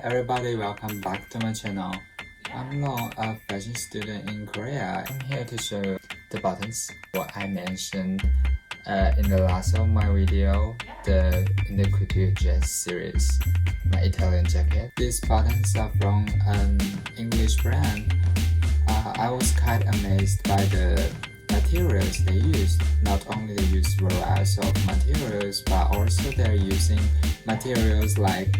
everybody, welcome back to my channel. I'm Long, a fashion student in Korea. I'm here to show you the buttons what I mentioned in the last of my video, in the Couture Dress series, my Italian jacket. These buttons are from an English brand. I was quite amazed by the materials they used. Not only they use varieties of materials, but also they're using materials like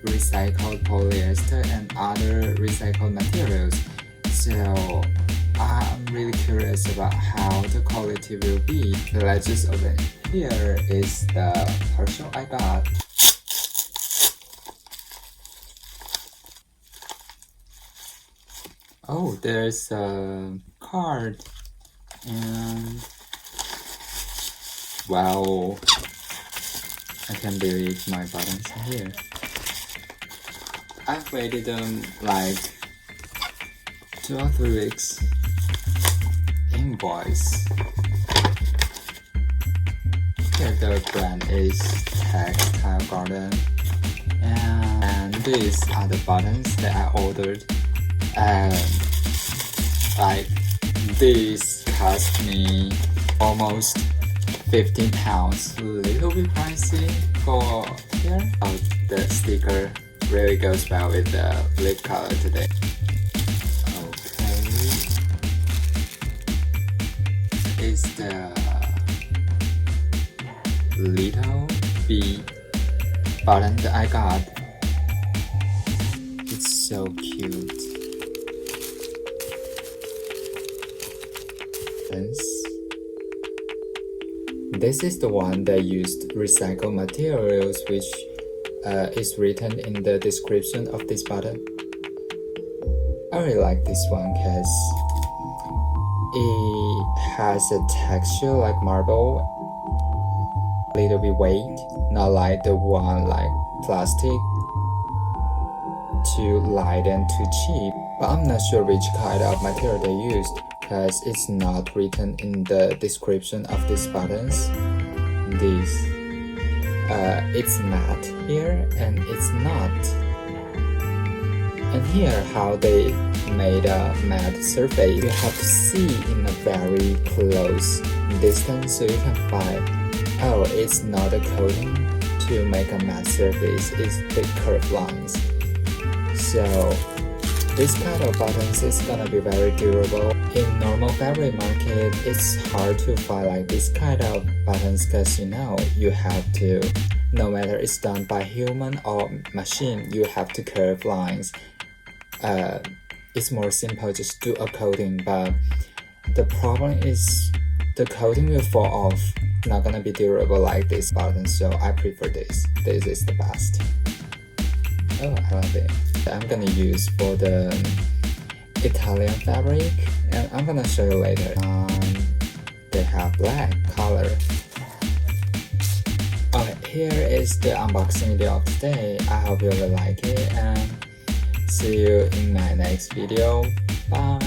recycled polyester and other recycled materials. So I'm really curious about how the quality will be. So let's just open it. Here is the parcel I got. Oh, there's a card and wow, I can't believe my buttons are here. I've waited like 2 or 3 weeks. Invoice. Here the brand is Textile Garden, and these are the buttons that I ordered. Like this cost me almost 15 pounds. A little bit pricey for here. Oh, the sticker really goes well with the lip color today. Okay, is the little B button that I got. It's so cute. This is the one that used recycled materials, which is written in the description of this button. I really like this one because it has a texture like marble, a little bit weight, not like the one like plastic, too light and too cheap. But I'm not sure which kind of material they used, because it's not written in the description of these buttons. It's matte here and it's not. And here how they made a matte surface, you have to see in a very close distance so you can find, oh, it's not a coating to make a matte surface, it's the curved lines. So this kind of buttons is gonna be very durable. In normal fabric market, it's hard to find like this kind of buttons because you have to, no matter it's done by human or machine, you have to curve lines. It's more simple, just do a coating, but the problem is the coating will fall off, not gonna be durable like this button, so I prefer this. This is the best. Oh, I love it. I'm gonna use for the Italian fabric, and I'm gonna show you later. They have black color. Okay, here is the unboxing video of today. I hope you will like it, and see you in my next video. Bye.